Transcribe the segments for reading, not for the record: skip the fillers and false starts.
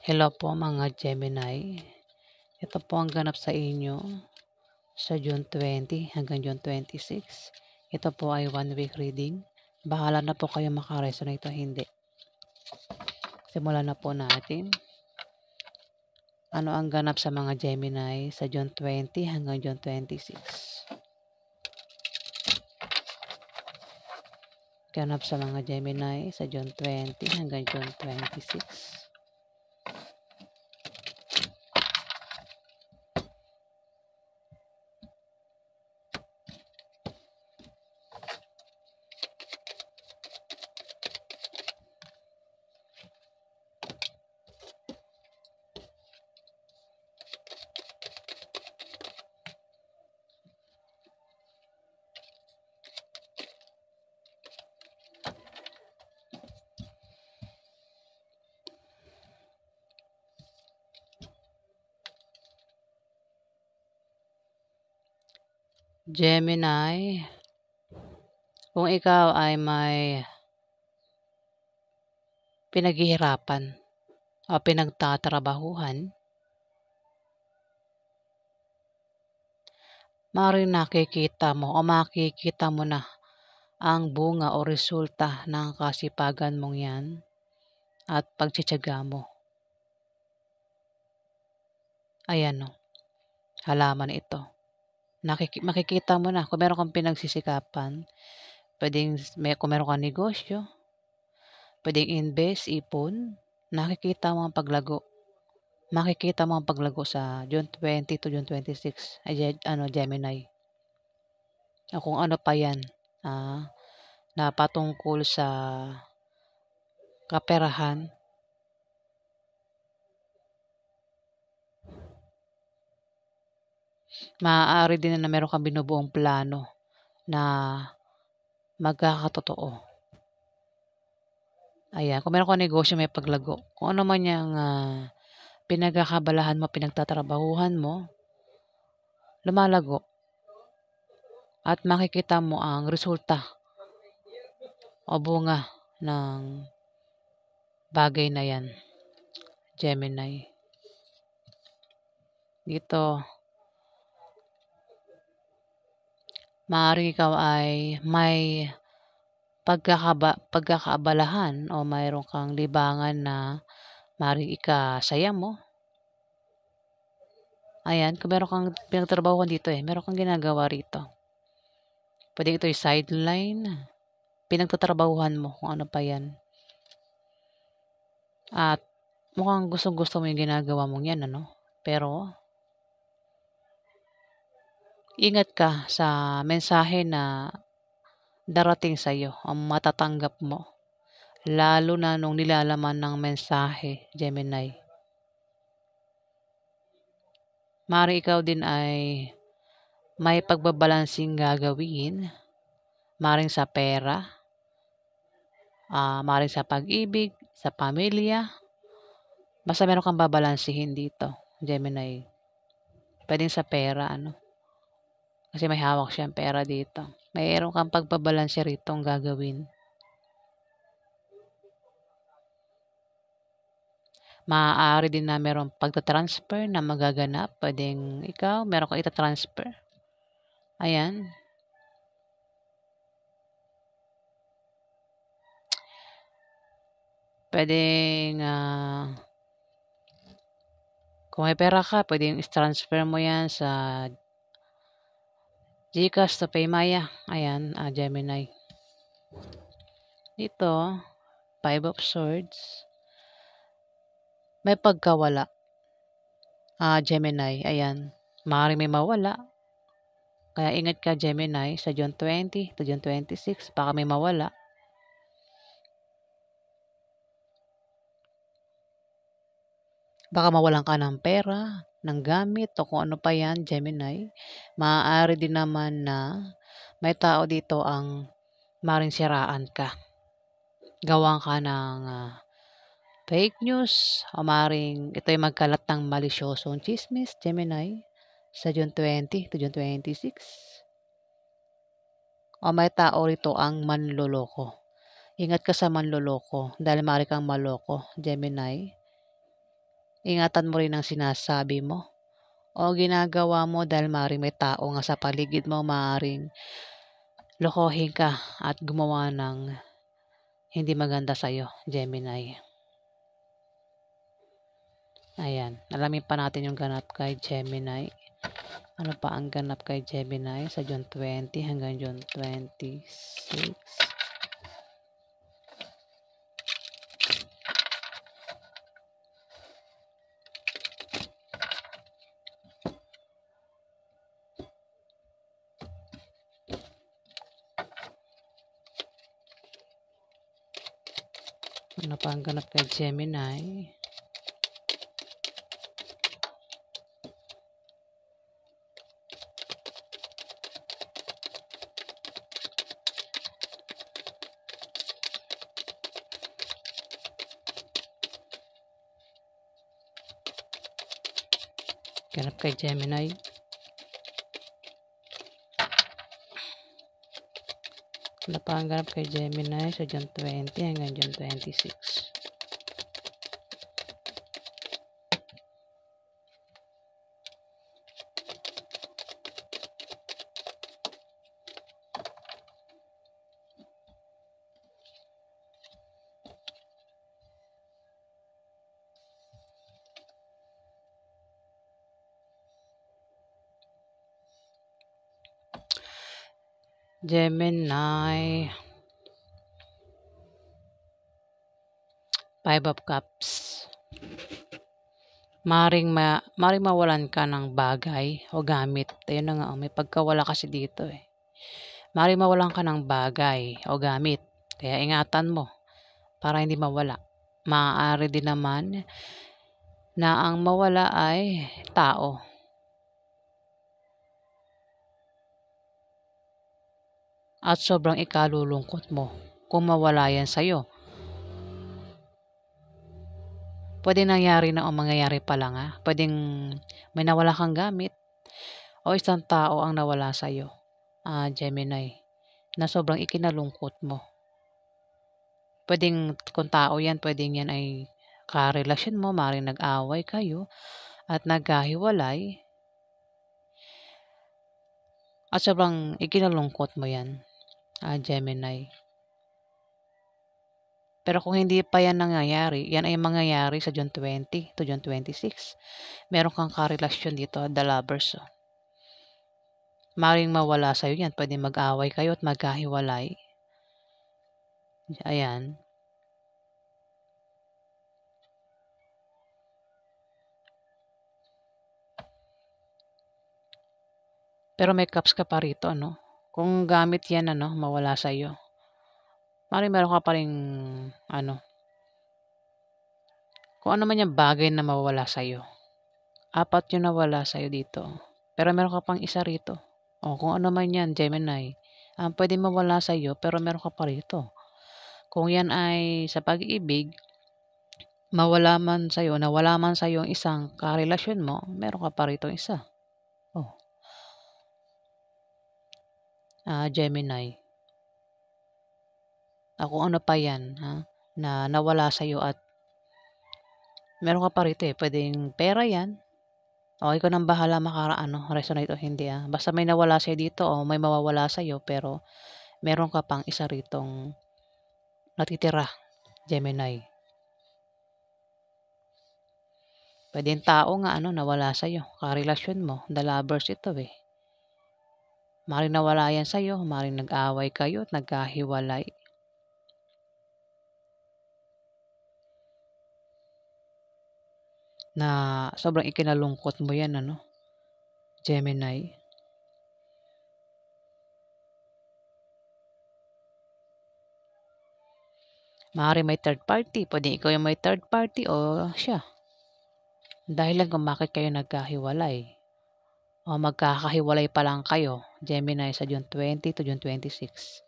Hello po mga Gemini. Ito po ang ganap sa inyo sa June 20 hanggang June 26. Ito po ay 1 week reading. Bahala na po kayo makaresonate o hindi. Simulan na po natin. Ano ang ganap sa mga Gemini sa June 20 hanggang June 26? Ganap sa mga Gemini sa June 20 hanggang June 26. Gemini, kung ikaw ay may pinaghihirapan o pinagtatrabahuhan, maaaring nakikita mo o makikita mo na ang bunga o resulta ng kasipagan mong yan at pagtitiyaga mo. Ayan o, halaman ito. Makikita mo na kung meron kang pinagsisikapan, kung meron kang negosyo, pwedeng invest, ipon, nakikita mo ang paglago. Makikita mo ang paglago sa June 20 to June 26, Gemini. O kung ano pa yan, na patungkol sa kaperahan, maaari din na meron kang binubuong plano na magkakatotoo. Ayan, kung meron kang negosyo may paglago. Kung ano man yung pinagkakabalahan mo, pinagtatrabahuhan mo, lumalago. At makikita mo ang resulta o bunga ng bagay na yan, Gemini. Dito, maaari ikaw ay may pagkakaabalahan o mayroon kang libangan na maaaring ikasaya mo. Ayan, kung meron kang pinagtrabahuhan dito meron kang ginagawa rito. Pwede ito yung sideline, pinagtatrabahuhan mo kung ano pa yan. At mukhang gustong-gusto mo yung ginagawa mong yan, Pero, ingat ka sa mensahe na darating sa'yo, ang matatanggap mo. Lalo na nung nilalaman ng mensahe, Gemini. Maaaring ikaw din ay may pagbabalansing gagawin, maaaring sa pera, maaaring sa pag-ibig, sa pamilya. Basta meron kang babalansihin dito, Gemini. Pwedeng sa pera, Kasi may hawak siyang pera dito. Mayroon kang pagbabalanse rito ang gagawin. Maaari din na merong pagta-transfer na magaganap. Pwedeng ikaw, meron kang ita-transfer. Ayan. Pwedeng, kung may pera ka, pwedeng i-transfer mo yan sa GCash sa Paymaya. Ayan, Gemini. Dito, 5 of Swords. May pagkawala. Gemini, ayan. Maaaring may mawala. Kaya ingat ka, Gemini, sa June 20 to June 26. Baka may mawala. Baka mawalan ka ng pera, ng gamit, o kung ano pa yan, Gemini. Maaari din naman na may tao dito ang maaaring siraan ka. Gawan ka ng fake news o maaaring ito'y magkalat ng malisyosong chismis, Gemini, sa June 20 to June 26. O may tao rito ang manloloko. Ingat ka sa manloloko dahil maaari kang maloko, Gemini. ingatan mo rin ang sinasabi mo o ginagawa mo dahil maaaring may tao nga sa paligid mo, maaaring lokohin ka at gumawa ng hindi maganda sa'yo, Gemini. Ayan, alamin pa natin yung ganap kay Gemini. Ano pa ang ganap kay Gemini sa June 20 hanggang June 26? Ano pa ang ganap kay Gemini? Ganap kay Gemini. Ano pa ang ganap kay Gemini sa June 20 hanggang June 26? Gemini, 5 of Cups. Maring mawalan ka ng bagay o gamit. Ayun na nga, may pagkawala kasi dito eh. Maring mawalan ka ng bagay o gamit. Kaya ingatan mo para hindi mawala. Maaari din naman na ang mawala ay tao. At sobrang ikalulungkot mo kung mawala yan sa'yo. Pwede nangyari na o mangyayari pa lang ha. Pwedeng may nawala kang gamit o isang tao ang nawala sa'yo, Gemini, na sobrang ikinalungkot mo. Pwedeng kung tao yan, pwedeng yan ay karelasyon mo, maaaring nag-away kayo at nagkahiwalay at sobrang ikinalungkot mo yan, Gemini. Pero kung hindi pa yan nangyayari, yan ay mangyayari sa June 20 to June 26. Meron kang karelasyon dito, the lovers. Maring mawala sa'yo yan. Pwede mag-away kayo at magkahiwalay. Ayan. Pero may cups ka pa rito, no? Kung gamit yan, mawala sa'yo. Maring meron ka pa rin, kung ano man yung bagay na mawala sa'yo. 4 yung nawala sa'yo dito. Pero meron ka pang isa rito. O kung ano man yan, Gemini. Pwede mawala sa'yo, pero meron ka pa rito. Kung yan ay sa pag-ibig, nawala man sa'yo ang isang karelasyon mo, meron ka pa rito isa. Gemini. Kung ano pa yan, na nawala sa'yo at meron ka pa rito eh. Pwedeng pera yan. O ikaw nang bahala resonate o hindi Basta may nawala sa'yo dito o may mawawala sa'yo pero meron ka pang isa ritong natitira, Gemini. Pwedeng tao nga nawala sa'yo, karelasyon mo, the lovers ito eh. Maring nawala yan sa'yo, maring nag-away kayo at nagkahiwalay. Na sobrang ikinalungkot mo yan, Gemini. Maaaring may third party. Pwede ikaw yung may third party o siya. Dahil lang kung bakit kayo nagkahiwalay. O magkakahiwalay pa lang kayo, Gemini, sa June 20 to June 26.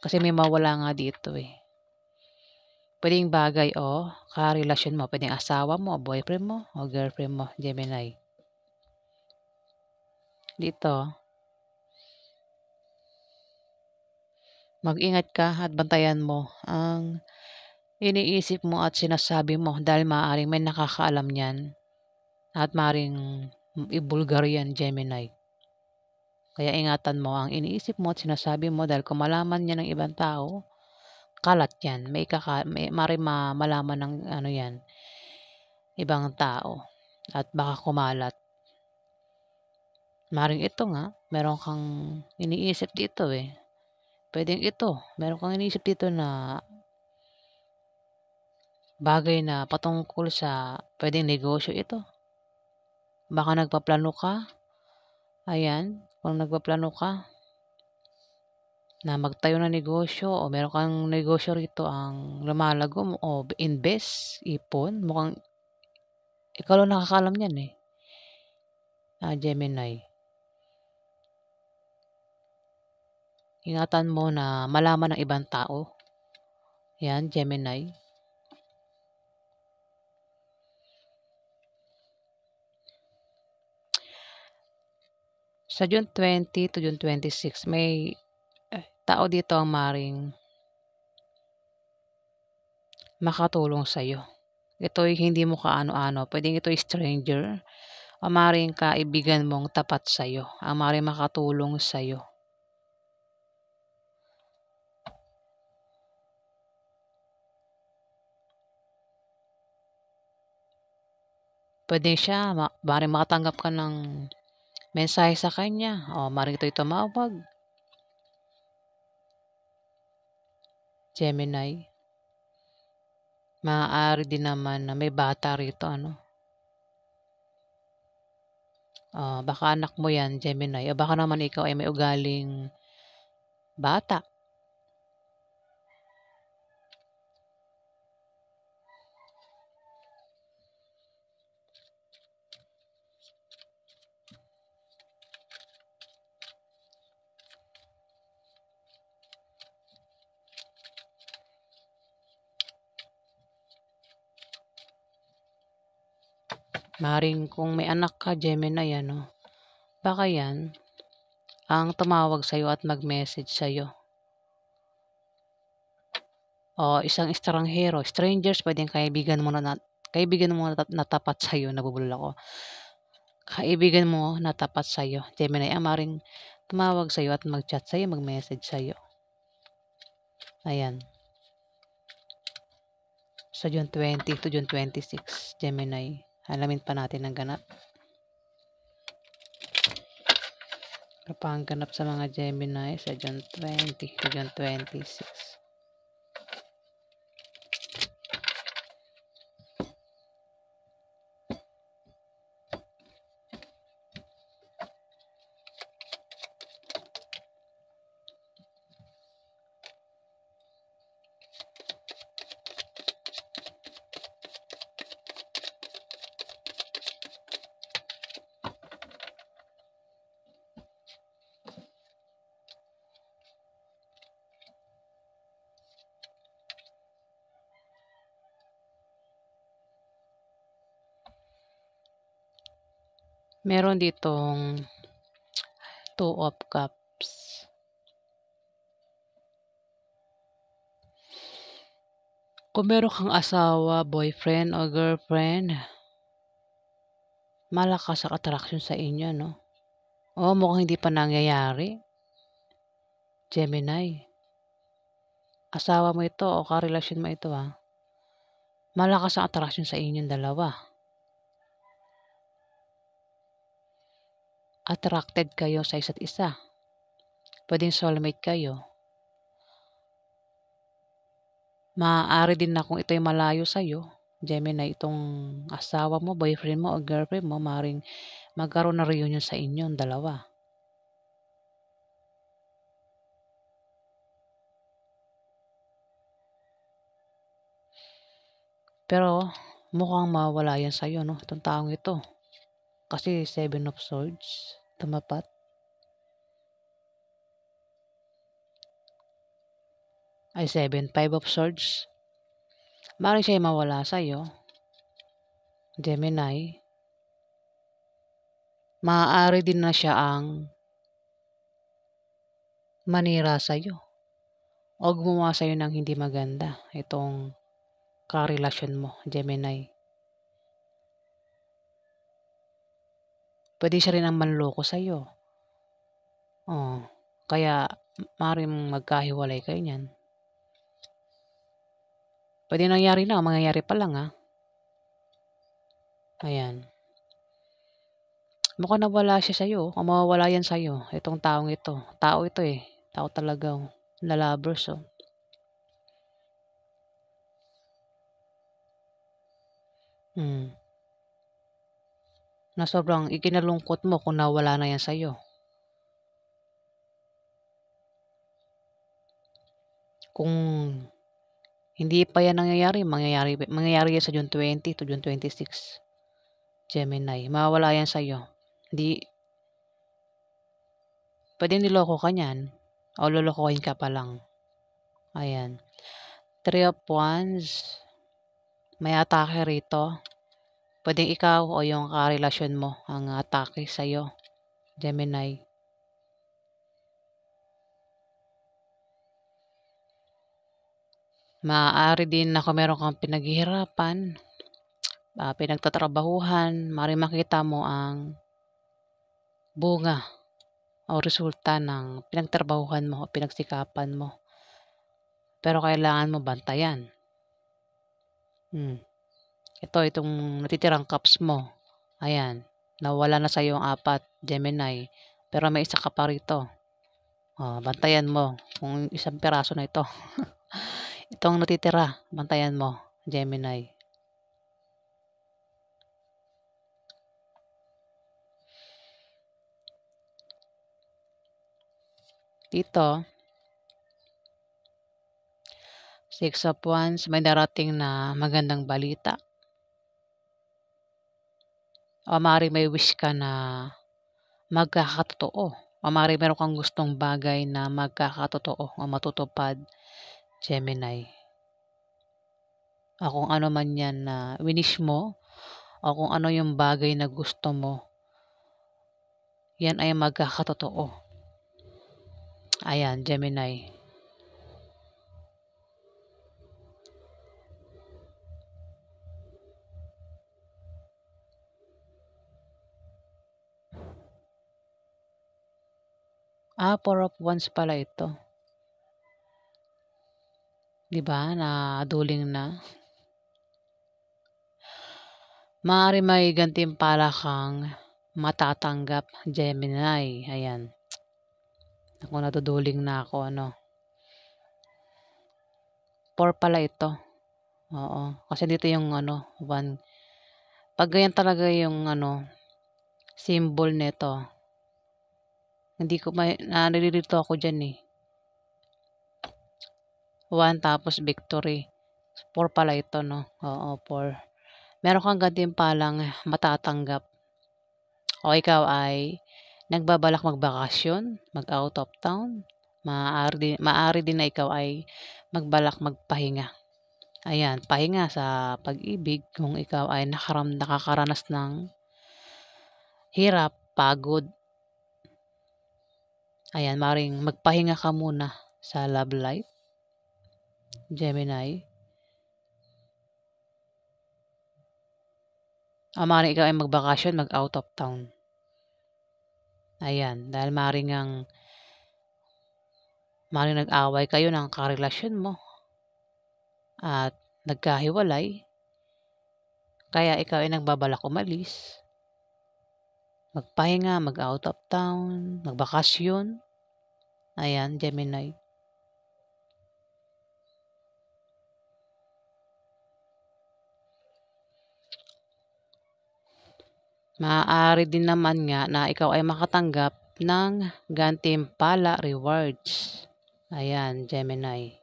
Kasi may mawala nga dito eh. Pwedeng bagay o karelasyon mo. Pwedeng asawa mo, o boyfriend mo, o girlfriend mo, Gemini. Dito, mag-ingat ka at bantayan mo ang iniisip mo at sinasabi mo dahil maaaring may nakakaalam niyan at maaaring ibulgar yan, Gemini. Kaya ingatan mo ang iniisip mo at sinasabi mo dahil kung malaman niya ng ibang tao, kalat yan. Maaaring malaman ng ano yan, ibang tao at baka kumalat. Maaaring ito nga, meron kang iniisip dito eh. Pwedeng ito, meron kang iniisip dito na bagay na patungkol sa pwedeng negosyo ito. Baka nagpaplano ka, ayan, kung nagpaplano ka na magtayo ng negosyo o meron kang negosyo rito ang lumalago mo o invest, ipon, mukhang ikaw lang nakakaalam yan eh. Gemini. Ingatan mo na malaman ng ibang tao. Yan, Gemini. Sa June 20 to June 26, may tao dito ang maring makatulong sa'yo. Ito'y hindi mo kaano-ano. Pwedeng ito'y stranger o maring kaibigan mong tapat sa'yo. Ang maring makatulong sa'yo. Pwede siya, maring makatanggap ka ng mensahe sa kanya. O maring ito'y tumawag. Gemini. Maaari din naman na may bata rito, ano? Baka anak mo yan, Gemini. O baka naman ikaw ay may ugaling bata. Maring kung may anak ka, Gemini, ano? Baka yan ang tumawag sa'yo at mag-message sa'yo. O isang estranghero, strangers, pwedeng kaibigan mo na tapat sa'yo, nabubulol ako. Kaibigan mo na tapat sa'yo, Gemini, ang maring tumawag sa'yo at mag-chat sa'yo, mag-message sa'yo. Ayan. Sa June 20 to June 26, Gemini. Alamin pa natin ang ganap. Ano pa ang ganap sa mga Gemini sa June 20 to June 26? Meron ditong Two of Cups. Kung meron kang asawa, boyfriend o girlfriend, malakas ang attraction sa inyo, no? O mukhang hindi pa nangyayari. Gemini. Asawa mo ito o karelasyon mo ito, ha? Malakas ang attraction sa inyong dalawa. Attracted kayo sa isa't isa. Pwedeng soulmate kayo. Maaari din na kung ito'y malayo sa'yo, Gemini, itong asawa mo, boyfriend mo o girlfriend mo, maaaring magkaroon na reunion sa inyong dalawa. Pero mukhang mawala yan sa'yo, no? Itong taong ito. Kasi 7 of Swords, tumapat. Ay 7, 5 of Swords. Maaaring siya mawala sa'yo, Gemini. Maaari din na siya ang manira sa'yo o gumawa sa'yo ng hindi maganda itong karelasyon mo, Gemini. Puwede siya rin ang manloko sa'yo. Kaya maaaring magkahiwalay kayo niyan. Puwedeng nangyari na o mangyayari pa lang, Ayan. Mukhang nawala siya sa'yo o mawawala yan sa'yo, itong taong ito. Tao ito, tao talaga, na lovers, Na sobrang ikinalungkot mo kung nawala na yan sa'yo. Kung hindi pa yan mangyayari yan sa June 20 to June 26, Gemini. Mawawala yan sa'yo. Hindi, pwedeng niloko ka niyan o lolokohin ka pa lang. Ayan. 3 of Wands. May atake rito. Pwedeng ikaw o yung karelasyon mo ang atake sa'yo, Gemini. Maaari din na kung meron kang pinaghihirapan, pinagtatrabahuhan, maaaring makita mo ang bunga o resulta ng pinagtrabahuhan mo o pinagsikapan mo. Pero kailangan mo bantayan. Itong natitirang cups mo. Ayan. Nawala na sa'yo ang 4, Gemini. Pero may isa ka pa rito. Bantayan mo kung isang piraso na ito. Itong natitira, bantayan mo, Gemini. Dito, 6 of Wands, may darating na magandang balita. O maaaring may wish ka na magkakatotoo. O maaaring meron kang gustong bagay na magkakatotoo o matutupad, Gemini. O kung ano man yan na winish mo, o kung ano yung bagay na gusto mo, yan ay magkakatotoo. Ayan, Gemini. Four of Wands pala ito. 'Di ba, naduling na. Maaari may gantimpala kang matatanggap, Gemini. Ayan. Naku, naduduling na ako, 4 pala ito. Oo, kasi dito yung 1. Pag ganyan talaga yung symbol nito, hindi ko nalilito ako diyan, 1 tapos victory. 4 pala ito, Oo, 4. Meron kang gantimpalang matatanggap o ikaw ay nagbabalak magbakasyon, mag-out of town. Maaari din na ikaw ay magbalak magpahinga. Ayan, pahinga sa pag-ibig kung ikaw ay nakakaranas ng hirap, pagod. Ayan, maaaring magpahinga ka muna sa love life, Gemini. Maaaring ikaw ay magbakasyon, mag-out of town. Ayan, dahil maaaring nag-away kayo ng karelasyon mo at nagkahiwalay, kaya ikaw ay nagbabalak umalis, magpahinga, mag-out of town, magbakasyon. Ayan, Gemini. Maaari din naman nga na ikaw ay makatanggap ng gantimpala rewards. Ayan, Gemini.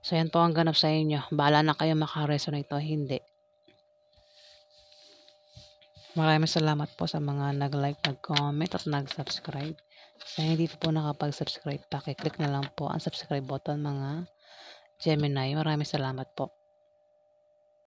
So, yan po ang ganap sa inyo. Bahala na kayo makaresonate o hindi. Maraming salamat po sa mga nag-like, nag-comment at nag-subscribe. Sa hindi po nakapag-subscribe, pakiclick na lang po ang subscribe button, mga Gemini. Maraming salamat po.